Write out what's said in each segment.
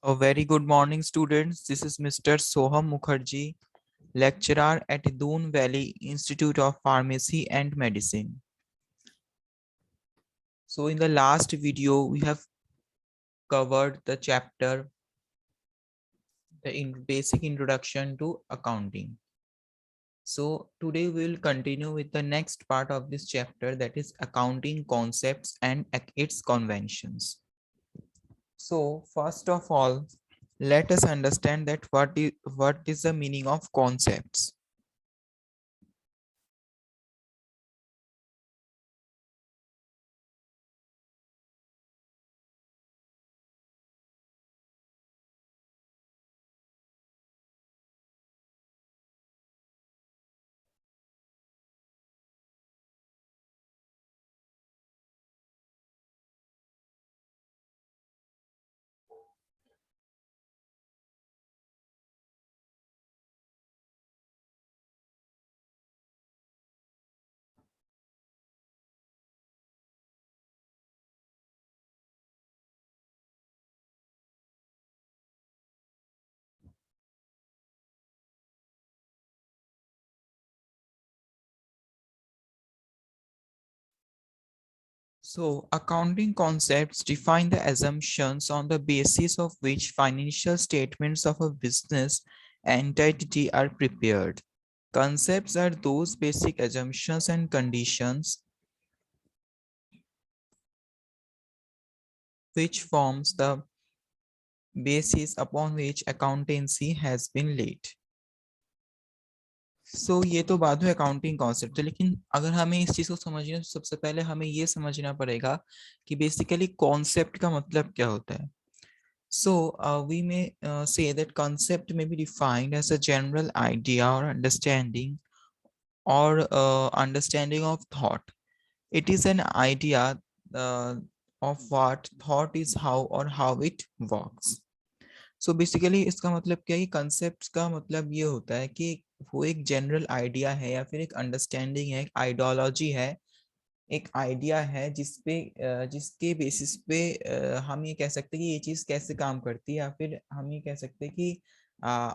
A very good morning, students. This is Mr. Soham Mukherjee, lecturer at Doon Valley Institute of Pharmacy and Medicine. So in the last video, we have covered the chapter, the basic introduction to accounting. So today we will continue with the next part of this chapter, that is accounting concepts and its conventions. So first of all, let us understand that what is the meaning of concepts. So, accounting concepts define the assumptions on the basis of which financial statements of a business entity are prepared. Concepts are those basic assumptions and conditions which forms the basis upon which accountancy has been laid. So ये तो बात है accounting concept, लेकिन अगर हमें इस चीज को समझना, सबसे पहले हमें ये समझना पड़ेगा कि बेसिकली कॉन्सेप्ट का मतलब क्या होता है. So we may say that concept may be defined as a general idea or understanding of thought. It is an idea of what thought is, how or how it works. So basically इसका मतलब क्या है, concepts का मतलब ये होता है कि वो एक जनरल आइडिया है या फिर एक अंडरस्टैंडिंग है, एक आइडियोलॉजी है, एक आइडिया है जिसके बेसिस पे हम ये कह सकते हैं कि ये चीज कैसे काम करती है, या फिर हम ये कह सकते हैं कि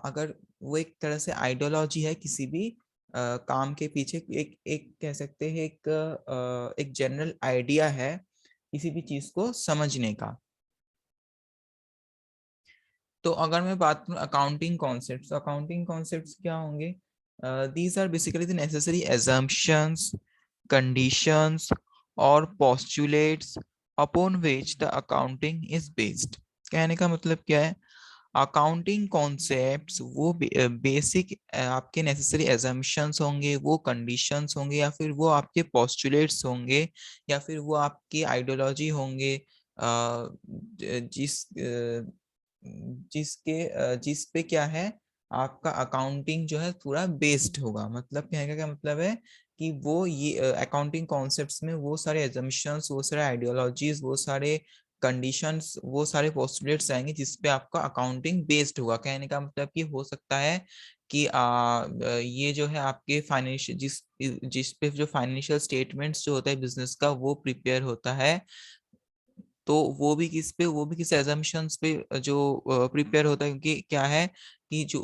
अगर वो एक तरह से आइडियोलॉजी है किसी भी काम के पीछे, एक एक कह सकते हैं एक जनरल आइडिया है किसी भी चीज को समझने का. तो अगर मैं बात करूं अकाउंटिंग कॉन्सेप्ट्स क्या होंगे? These are basically the necessary assumptions, conditions और postulates upon which the accounting is based. कहने का मतलब क्या है? अकाउंटिंग कॉन्सेप्ट्स वो बेसिक आपके नेसेसरी assumptions होंगे, वो कंडीशंस होंगे, या फिर वो आपके postulates होंगे, या फिर वो आपकी आइडियोलॉजी होंगे जिस जिस पे क्या है, आपका अकाउंटिंग जो है पूरा बेस्ड होगा. मतलब कहने का क्या मतलब है कि वो ये अकाउंटिंग कॉन्सेप्ट्स में वो सारे एजम्पशंस, वो सारे आइडियोलॉजीज, वो सारे कंडीशंस, वो सारे पोस्टुलेट्स आएंगे जिस पे आपका अकाउंटिंग बेस्ड होगा. कहने का मतलब कि हो सकता है कि ये जो है आपके फाइनेंशियल जिस पे जो फाइनेंशियल स्टेटमेंट्स जो होता है बिजनेस का वो प्रिपेयर होता है, तो वो भी किस एजम्पशंस पे जो प्रिपेयर होता है. क्योंकि क्या है कि जो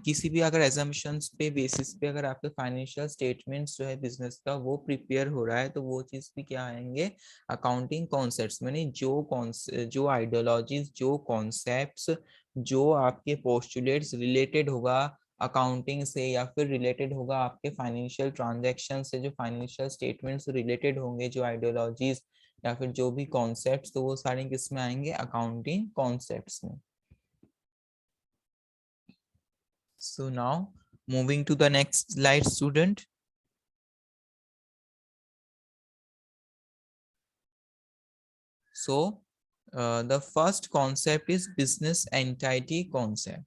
किसी भी अगर एजम्पशंस पे बेसिस पे अगर आपके फाइनेंशियल स्टेटमेंट्स जो है बिजनेस का वो प्रिपेयर हो रहा है, तो वो चीज भी क्या आएंगे, अकाउंटिंग कॉन्सेप्ट्स. मैंने जो आइडियोलॉजीज, जो कॉन्सेप्ट्स, जो आपके पोस्टुलेट्स रिलेटेड होगा अकाउंटिंग से, या फिर रिलेटेड होगा आपके फाइनेंशियल ट्रांजैक्शन से, जो फाइनेंशियल स्टेटमेंट्स रिलेटेड होंगे, जो आइडियोलॉजीज या फिर जो भी कॉन्सेप्ट्स, तो वो सारे किस में आएंगे, अकाउंटिंग कॉन्सेप्ट्स में. So now moving to the next slide student. So the first concept is business entity concept.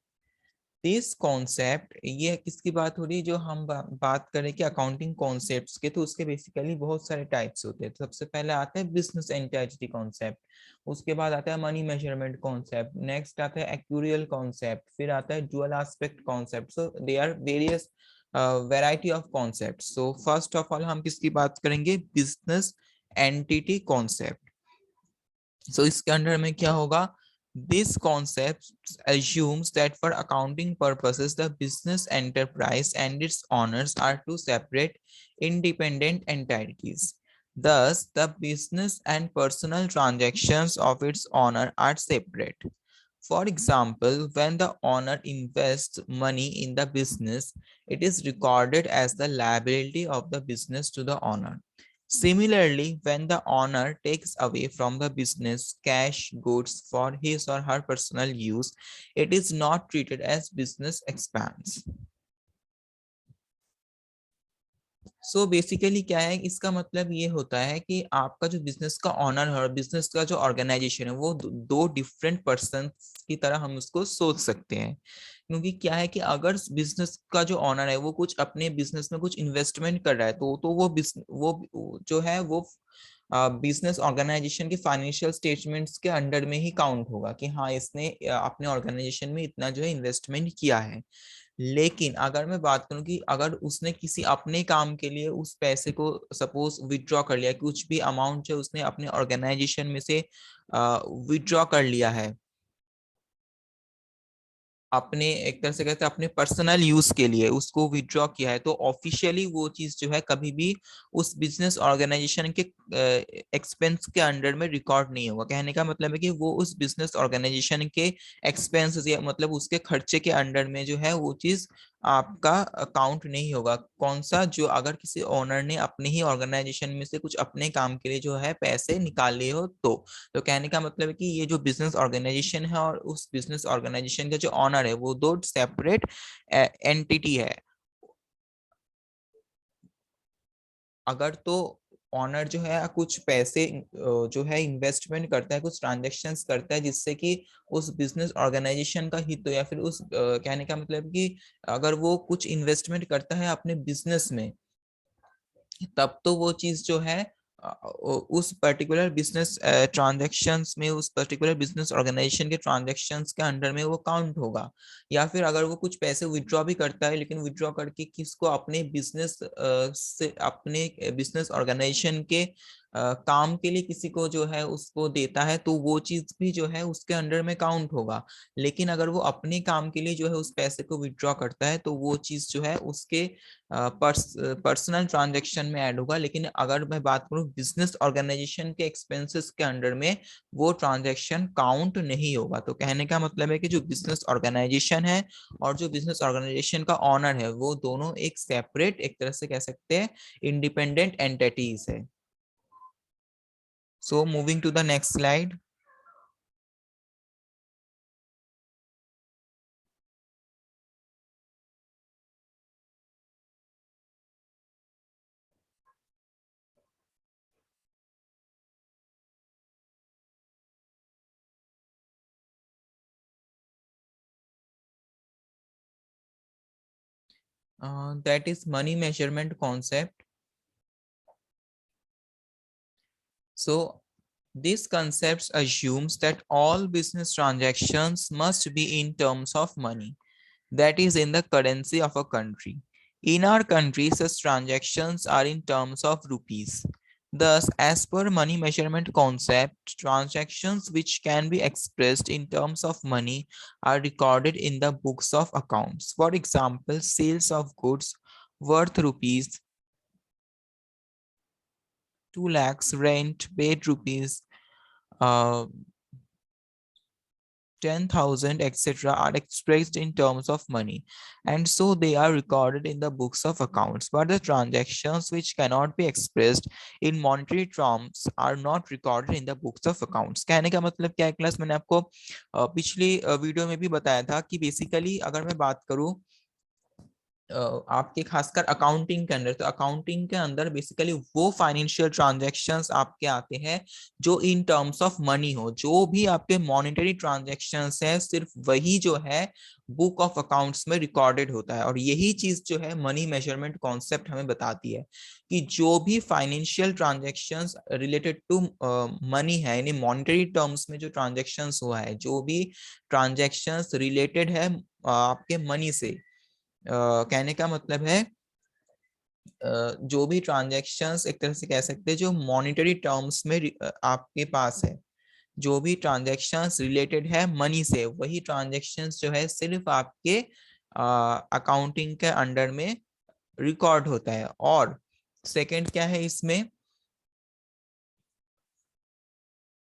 This concept, ये किसकी बात हो रही है, जो हम बात करें कि अकाउंटिंग कॉन्सेप्ट्स के, तो उसके बेसिकली बहुत सारे टाइप्स होते हैं. तो सबसे पहले आता है बिजनेस एंटिटी कॉन्सेप्ट, उसके बाद आता है मनी मेजरमेंट कॉन्सेप्ट, नेक्स्ट आता है एक्यूरियल कॉन्सेप्ट, फिर आता है dual aspect concept. So they are various variety of concept. So first of all हम किसकी बात करेंगे, बिजनेस एंटिटी कॉन्सेप्ट. सो इसके अंडर में क्या होगा, This concept assumes that for accounting purposes, the business enterprise and its owners are two separate, independent entities. Thus, the business and personal transactions of its owner are separate. For example, when the owner invests money in the business, it is recorded as the liability of the business to the owner. Similarly, when the owner takes away from the business cash, goods for his or her personal use, it is not treated as business expense. So basically क्या है, इसका मतलब ये होता है कि आपका जो बिजनेस का ऑनर है और बिजनेस का जो ऑर्गेनाइजेशन है वो दो डिफरेंट पर्सन की तरह हम उसको सोच सकते हैं। क्योंकि क्या है कि अगर बिजनेस का जो ऑनर है वो कुछ अपने बिजनेस में कुछ इन्वेस्टमेंट कर रहा है तो वो जो है वो बिजनेस ऑर्गेनाइजेशन के फाइनेंशियल स्टेटमेंट्स के अंडर में ही काउंट होगा कि हाँ इसने अपने ऑर्गेनाइजेशन में इतना जो है इन्वेस्टमेंट किया है। लेकिन अगर मैं बात करूं कि अगर उसने किसी अपने काम के लिए उस पैसे को सपोज विथड्रॉ कर लिया, कुछ भी अमाउंट जो उसने अपने ऑर्गेनाइजेशन में से विथड्रॉ कर लिया है अपने, एक तरह से कहते हैं अपने पर्सनल यूज के लिए उसको विथड्रॉ किया है, तो ऑफिशियली वो चीज जो है कभी भी उस बिजनेस ऑर्गेनाइजेशन के एक्सपेंस के अंडर में रिकॉर्ड नहीं होगा। कहने का मतलब है कि वो उस बिजनेस ऑर्गेनाइजेशन के एक्सपेंस या मतलब उसके खर्चे के अंडर में जो है वो चीज आपका अकाउंट नहीं होगा। कौन सा, जो अगर किसी ओनर ने अपने ही ऑर्गेनाइजेशन में से कुछ अपने काम के लिए जो है पैसे निकाले हो तो कहने का मतलब है कि ये जो बिजनेस ऑर्गेनाइजेशन है और उस बिजनेस ऑर्गेनाइजेशन का जो ऑनर है वो दो सेपरेट एंटिटी है। अगर तो ऑनर जो है कुछ पैसे जो है इन्वेस्टमेंट करता है, कुछ ट्रांजेक्शन्स करता है जिससे कि उस बिजनेस ऑर्गेनाइजेशन का हित हो, या फिर उस कहने का मतलब कि अगर वो कुछ इन्वेस्टमेंट करता है अपने बिजनेस में, तब तो वो चीज जो है उस पर्टिकुलर बिजनेस ट्रांजैक्शंस में, उस पर्टिकुलर बिजनेस ऑर्गेनाइजेशन के ट्रांजैक्शंस के अंडर में वो काउंट होगा। या फिर अगर वो कुछ पैसे विड्रॉ भी करता है लेकिन विड्रॉ करके किसको अपने बिजनेस से अपने बिजनेस ऑर्गेनाइजेशन के काम के लिए किसी को जो है उसको देता है, तो वो चीज भी जो है उसके अंडर में काउंट होगा। लेकिन अगर वो अपने काम के लिए जो है उस पैसे को विड्रॉ करता है तो वो चीज जो है उसके पर्सनल ट्रांजैक्शन में ऐड होगा। लेकिन अगर मैं बात करूं बिजनेस ऑर्गेनाइजेशन के एक्सपेंसेस के अंडर में, वो ट्रांजैक्शन काउंट नहीं होगा। तो कहने का मतलब है कि जो बिजनेस ऑर्गेनाइजेशन है और जो बिजनेस ऑर्गेनाइजेशन का ऑनर है वो दोनों एक सेपरेट, एक तरह से कह सकते हैं इंडिपेंडेंट एंटिटीज है। So moving to the next slide. That is money measurement concept. So this concept assumes that all business transactions must be in terms of money, that is in the currency of a country. In our country, such transactions are in terms of rupees. Thus, as per money measurement concept, transactions which can be expressed in terms of money are recorded in the books of accounts. For example, sales of goods worth rupees 2 lakhs, rent paid rupees uh, 10,000, etc. are expressed in terms of money, and so they are recorded in the books of accounts. But the transactions which cannot be expressed in monetary terms are not recorded in the books of accounts. कहने का मतलब क्या है class, मैंने आपको पिछली video में भी बताया था कि बेसिकली अगर मैं बात करूं आपके खासकर अकाउंटिंग के अंदर, तो अकाउंटिंग के अंदर बेसिकली वो फाइनेंशियल ट्रांजैक्शंस आपके आते हैं जो इन टर्म्स ऑफ मनी हो। जो भी आपके मॉनेटरी ट्रांजैक्शंस है सिर्फ वही जो है बुक ऑफ अकाउंट्स में रिकॉर्डेड होता है। और यही चीज जो है मनी मेजरमेंट कॉन्सेप्ट हमें बताती है कि जो भी financial transactions related to money है, यानी मॉनेटरी टर्म्स में जो ट्रांजैक्शंस हुआ है, जो भी ट्रांजैक्शंस रिलेटेड है आपके मनी से, कहने का मतलब है जो भी ट्रांजैक्शंस एक तरह से कह सकते हैं जो मॉनेटरी टर्म्स में आपके पास है, जो भी ट्रांजेक्शन्स रिलेटेड है मनी से, वही ट्रांजेक्शन्स जो है सिर्फ आपके अकाउंटिंग के अंडर में रिकॉर्ड होता है। और सेकंड क्या है इसमें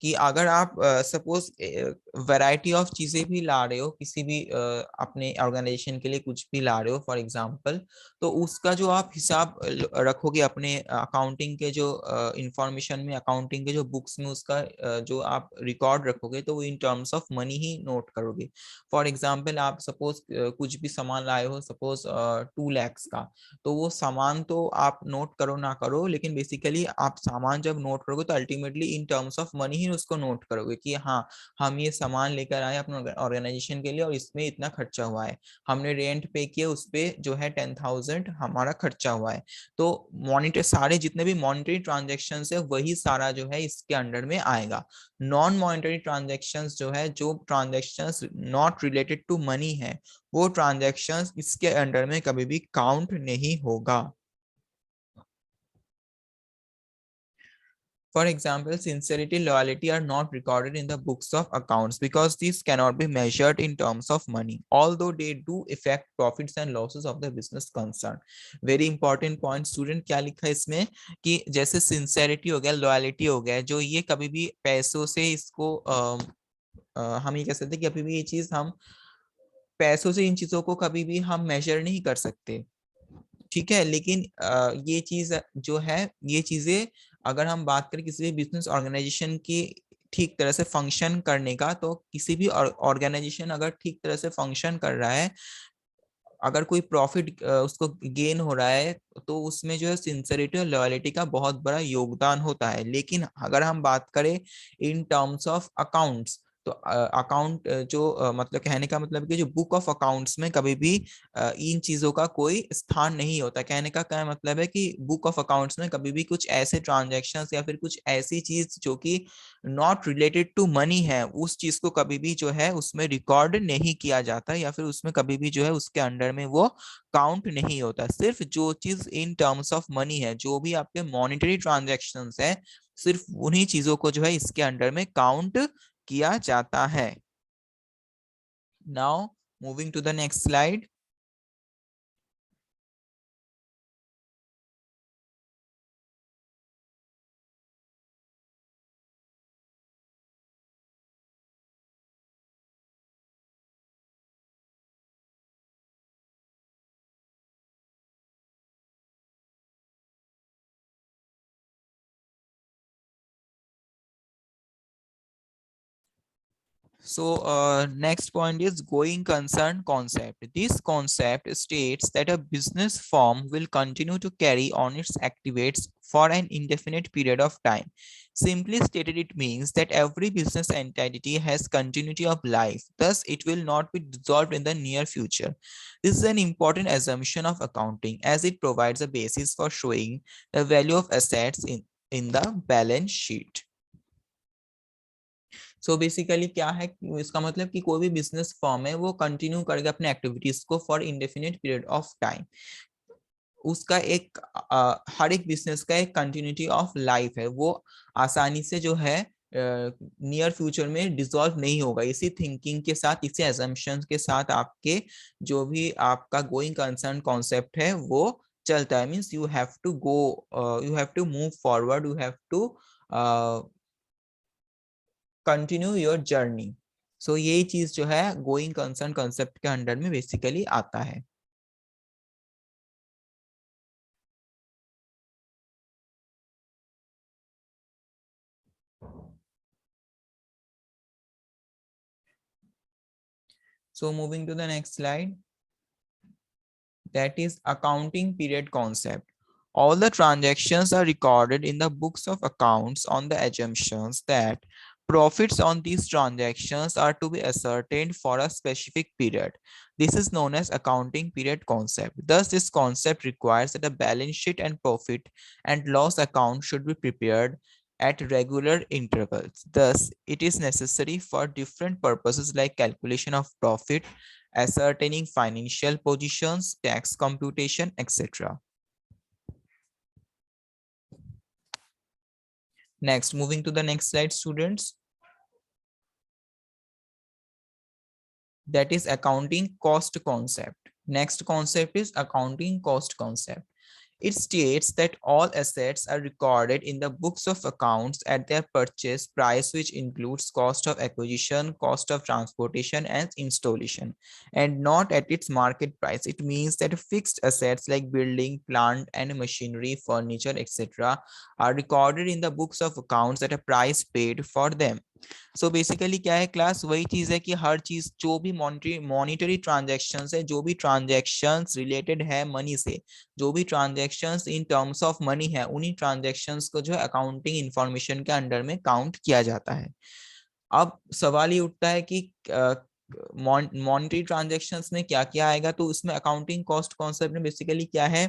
कि अगर आप सपोज वैरायटी ऑफ चीजें भी ला रहे हो, किसी भी अपने ऑर्गेनाइजेशन के लिए कुछ भी ला रहे हो फॉर एग्जांपल, तो उसका जो आप हिसाब रखोगे अपने अकाउंटिंग के जो इंफॉर्मेशन में, अकाउंटिंग के जो बुक्स में, उसका जो आप रिकॉर्ड रखोगे तो वो इन terms of money he note करोगे। फॉर एग्जाम्पल आप सपोज कुछ भी सामान लाए हो, सपोज 2 lakhs का, तो वो सामान तो आप नोट करो ना करो, लेकिन बेसिकली आप सामान जब नोट करोगे तो ultimately in terms of money ही उसको नोट करोगे कि हाँ, हम ये सामान लेकर आए अपने ऑर्गेनाइजेशन के लिए और इसमें इतना खर्चा हुआ है, हमने रेंट पे किया, उस पे जो है 10,000 हमारा खर्चा हुआ है। तो मॉनिटर सारे जितने भी मॉनिटरी ट्रांजेक्शन है वही सारा जो है इसके अंडर में आएगा। नॉन मॉनिटरी ट्रांजेक्शन जो है, जो transaction not related to money है, वो ट्रांजैक्शंस इसके अंडर में कभी भी काउंट नहीं होगा। For example, sincerity, loyalty are not recorded in the books of accounts because these cannot be measured in terms of money, although they do affect profits and losses of the business concern. Very important point student, क्या लिखा है इसमें कि जैसे sincerity हो गया, loyalty हो गया, जो ये कभी भी पैसों से इसको हम ये कह सकते हैं कि अभी भी ये चीज हम पैसों से इन चीजों को कभी भी हम मेजर नहीं कर सकते, ठीक है। लेकिन ये चीज जो है, ये चीजें अगर हम बात करें किसी भी बिजनेस ऑर्गेनाइजेशन की ठीक तरह से फंक्शन करने का, तो किसी भी ऑर्गेनाइजेशन अगर ठीक तरह से फंक्शन कर रहा है, अगर कोई प्रॉफिट उसको गेन हो रहा है, तो उसमें जो है सिंसेरिटी और लॉयलिटी का बहुत बड़ा योगदान होता है। लेकिन अगर हम बात करें इन टर्म्स ऑफ अकाउंट्स, तो अकाउंट जो मतलब कहने का मतलब कि जो बुक ऑफ अकाउंट्स में कभी भी इन चीजों का कोई स्थान नहीं होता। कहने का क्या मतलब है कि बुक ऑफ अकाउंट्स में कभी भी कुछ ऐसे ट्रांजैक्शंस या फिर कुछ ऐसी चीज जो कि नॉट रिलेटेड टू मनी है, उस चीज को कभी भी जो है उसमें रिकॉर्ड नहीं किया जाता, या फिर उसमें कभी भी जो है उसके अंडर में वो काउंट नहीं होता। सिर्फ जो चीज इन टर्म्स ऑफ मनी है, जो भी आपके मॉनिटरी ट्रांजैक्शंस है, सिर्फ उन्हीं चीजों को जो है इसके अंडर में काउंट किया जाता है। Now moving to the next slide. So next point is going concern concept. This concept states that a business firm will continue to carry on its activities for an indefinite period of time. Simply stated, it means that every business entity has continuity of life. Thus, it will not be dissolved in the near future. This is an important assumption of accounting as it provides a basis for showing the value of assets in the balance sheet. So basically क्या है, इसका मतलब कि कोई भी business form है वो continue करेगा अपने एक्टिविटीज को for indefinite period of time. उसका एक हर एक बिजनेस का एक कंटिन्यूटी ऑफ लाइफ है, वो आसानी से जो है नियर फ्यूचर में डिसॉल्व नहीं होगा। इसी थिंकिंग के साथ, इसी एजम्पशन के साथ आपके जो भी आपका गोइंग कंसर्न कॉन्सेप्ट है वो चलता है। Means you have to go, you have to move forward, you have to continue your journey. So यही चीज जो है गोइंग कंसर्न कंसेप्ट के अंडर में बेसिकली आता है। So moving to the next slide, that is accounting period concept. All the transactions are recorded in the books of accounts on the assumptions that profits on these transactions are to be ascertained for a specific period. This is known as accounting period concept. Thus, this concept requires that a balance sheet and profit and loss account should be prepared at regular intervals. Thus, it is necessary for different purposes like calculation of profit, ascertaining financial positions, tax computation, etc. Next, moving to the next slide, students. that is accounting cost concept. Next concept is accounting cost concept. It states that all assets are recorded in the books of accounts at their purchase price, which includes cost of acquisition, cost of transportation, and installation, and not at its market price. It means that fixed assets like building, plant, and machinery, furniture, etc. are recorded in the books of accounts at a price paid for them. So basically क्या है class, वही चीज है कि हर चीज जो भी monetary transactions है, जो भी ट्रांजेक्शन्स रिलेटेड है मनी से, जो भी transactions in terms of money है, उन्हीं ट्रांजेक्शन्स को जो है अकाउंटिंग इंफॉर्मेशन के अंडर में काउंट किया जाता है। अब सवाल ये उठता है कि मॉनिटरी ट्रांजेक्शन्स में क्या क्या आएगा, तो उसमें अकाउंटिंग कॉस्ट कॉन्सेप्ट में बेसिकली क्या है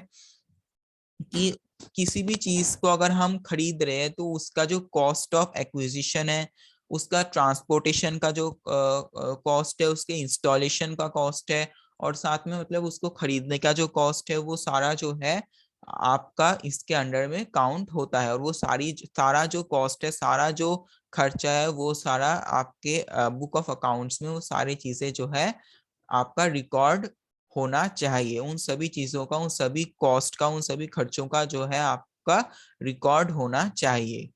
कि किसी भी चीज को अगर हम खरीद रहे हैं तो उसका जो कॉस्ट ऑफ एक्विजिशन है, उसका ट्रांसपोर्टेशन का जो कॉस्ट है, उसके इंस्टॉलेशन का कॉस्ट है, और साथ में मतलब उसको खरीदने का जो कॉस्ट है, वो सारा जो है आपका इसके अंडर में काउंट होता है। और वो सारा जो कॉस्ट है, सारा जो खर्चा है, वो सारा आपके बुक ऑफ अकाउंट्स में वो सारी चीजें जो है आपका रिकॉर्ड होना चाहिए। उन सभी चीजों का, उन सभी कॉस्ट का, उन सभी खर्चों का जो है आपका रिकॉर्ड होना चाहिए।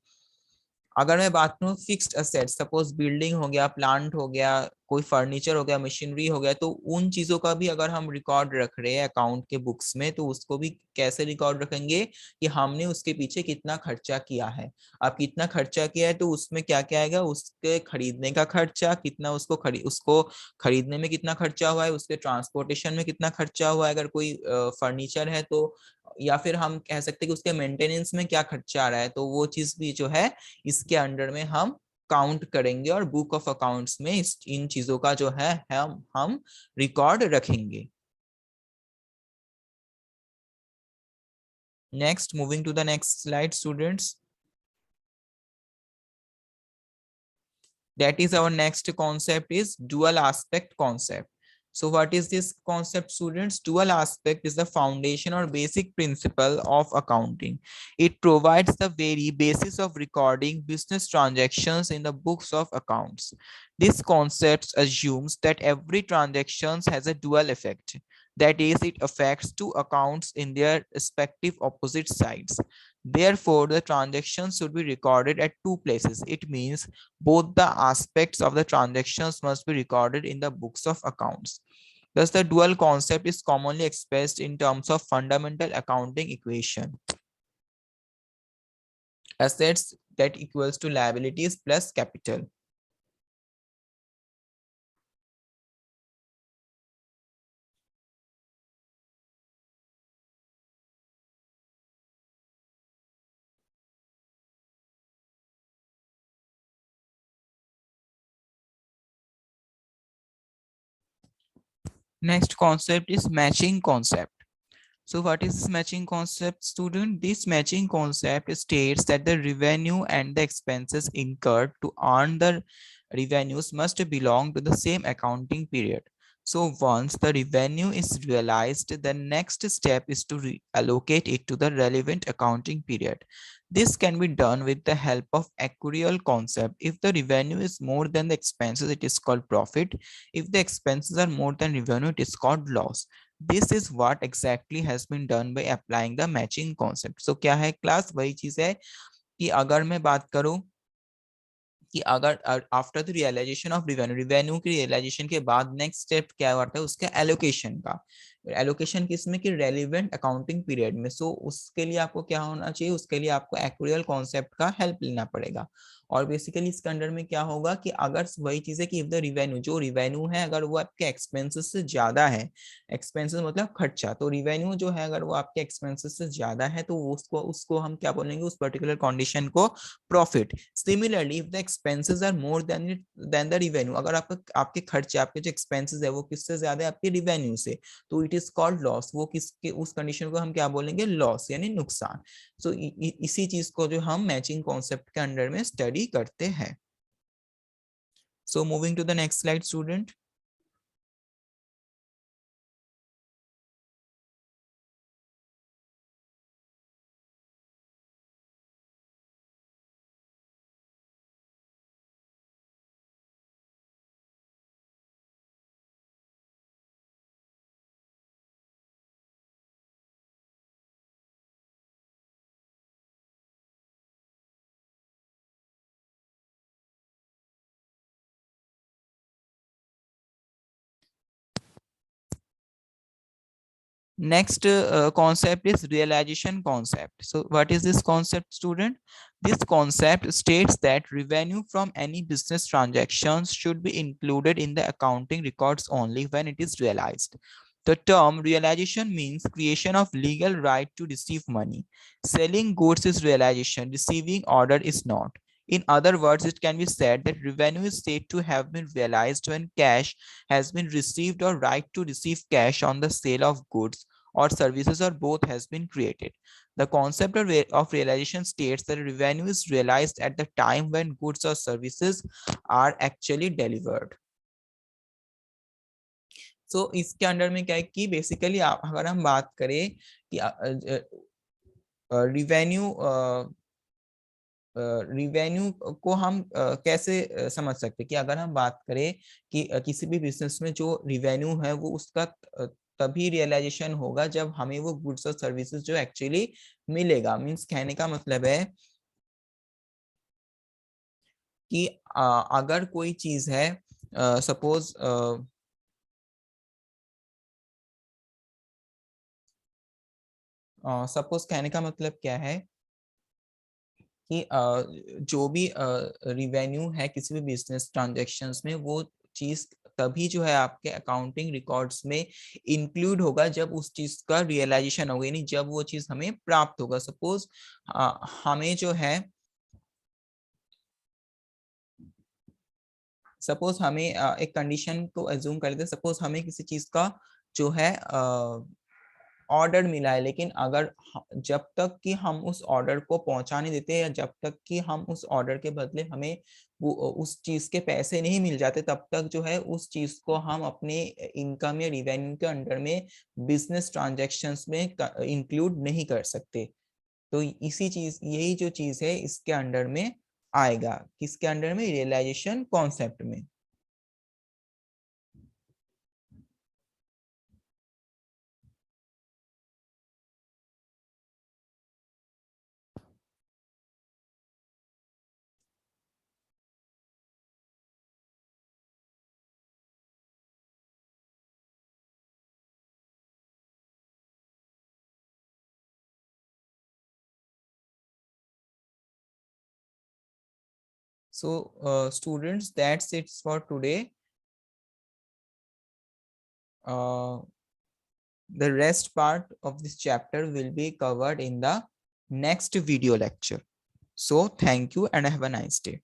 अगर मैं बात करूँ फिक्स्ड असेट, सपोज बिल्डिंग हो गया, प्लांट हो गया, कोई फर्नीचर हो गया, मशीनरी हो गया, तो उन चीजों का भी अगर हम रिकॉर्ड रख रहे हैं अकाउंट के बुक्स में, तो उसको भी कैसे रिकॉर्ड रखेंगे कि हमने उसके पीछे कितना खर्चा किया है। अब कितना खर्चा किया है तो उसमें क्या क्या आएगा, उसके खरीदने का खर्चा कितना, उसको खरीदने में कितना खर्चा हुआ है, उसके ट्रांसपोर्टेशन में कितना खर्चा हुआ है अगर कोई फर्नीचर है तो, या फिर हम कह सकते हैं कि उसके मेंटेनेंस में क्या खर्चा आ रहा है, तो वो चीज भी जो है इसके अंडर में हम काउंट करेंगे और बुक ऑफ अकाउंट्स में इन चीजों का जो है हम रिकॉर्ड रखेंगे। Next, moving to the next slide students, that is our next concept is dual aspect concept. So what is this concept students? Dual aspect is the foundation or basic principle of accounting. It provides the very basis of recording business transactions in the books of accounts. This concept assumes that every transaction has a dual effect, that is, it affects two accounts in their respective opposite sides. Therefore the transaction should be recorded at two places. It means both the aspects of the transactions must be recorded in the books of accounts. Thus, the dual concept is commonly expressed in terms of fundamental accounting equation. Assets that equals to liabilities plus capital. Next concept is matching concept. So what is this matching concept, student? This matching concept states that the revenue and the expenses incurred to earn the revenues must belong to the same accounting period. So once the revenue is realized, the next step is to allocate it to the relevant accounting period. This can be done with the help of actuarial concept. If the revenue is more than the expenses, it is called profit. If the expenses are more than revenue, it is called loss. This is what exactly has been done by applying the matching concept. So क्या है class, वही चीज है कि अगर मैं बात करूं कि अगर after the realisation of revenue, revenue की रियलाइजेशन के बाद नेक्स्ट स्टेप क्या होता है उसके एलोकेशन का। एलोकेशन किसमें कि रेलिवेंट अकाउंटिंग पीरियड में। सो उसके लिए आपको क्या होना चाहिए, उसके लिए आपको एक्चुअल कॉन्सेप्ट का हेल्प लेना पड़ेगा। और बेसिकली इसके अंडर में क्या होगा कि अगर वही चीज है कि इफ द रिवेन्यू, जो रिवेन्यू है अगर वो आपके एक्सपेंसेस से ज्यादा है, एक्सपेंसेस मतलब खर्चा, तो रिवेन्यू जो है अगर वो आपके एक्सपेंसेस से ज्यादा है तो उसको उसको हम क्या बोलेंगे, उस पर्टिकुलर कंडीशन को profit. Similarly if the expenses are more than the revenue, अगर आपका आपके खर्चे, आपके जो एक्सपेंसेस है वो किससे ज्यादा है, आपके रिवेन्यू से, तो इट इज कॉल्ड लॉस। वो किसके, उस कंडीशन को हम क्या बोलेंगे, लॉस यानी नुकसान। सो इसी चीज को जो हम मैचिंग कॉन्सेप्ट के अंडर में स्टडी करते हैं। So moving to the next slide student, Next concept is realization concept. So what is this concept, student? This concept states that revenue from any business transactions should be included in the accounting records only when it is realized. The term realization means creation of legal right to receive money. Selling goods is realization, receiving order is not. In other words, it can be said that revenue is said to have been realized when cash has been received or right to receive cash on the sale of goods or services or both has been created. The concept of realization states that revenue is realized at the time when goods or services are actually delivered. So इसके under में क्या है कि basically अगर हम बात करें कि रिवेन्यू रिवेन्यू को हम कैसे समझ सकते हैं कि अगर हम बात करें कि किसी भी बिजनेस में जो रिवेन्यू है वो उसका तभी रियलाइजेशन होगा जब हमें वो गुड्स और सर्विसेज जो एक्चुअली मिलेगा। मींस कहने का मतलब है कि अगर कोई चीज है सपोज सपोज कहने का मतलब क्या है कि जो भी रिवेन्यू है किसी भी बिजनेस ट्रांजैक्शंस में वो चीज तभी जो है आपके अकाउंटिंग रिकॉर्ड्स में इंक्लूड होगा जब उस चीज का रियलाइजेशन होगा, यानी जब वो चीज हमें प्राप्त होगा। सपोज हमें जो है सपोज हमें एक कंडीशन को एज्यूम कर लेते हैं, सपोज हमें किसी चीज का जो है ऑर्डर मिला है, लेकिन अगर जब तक कि हम उस ऑर्डर को पहुंचा नहीं देते या जब तक कि हम उस ऑर्डर के बदले हमें वो उस चीज के पैसे नहीं मिल जाते तब तक जो है उस चीज को हम अपने इनकम या रिवेन्यू के अंडर में बिजनेस ट्रांजैक्शंस में इंक्लूड नहीं कर सकते। तो इसी चीज यही जो चीज है इसके अंडर में आएगा, किसके अंडर में? रियलाइजेशन कॉन्सेप्ट में। So students, that's it for today. The rest part of this chapter will be covered in the next video lecture. So thank you and have a nice day.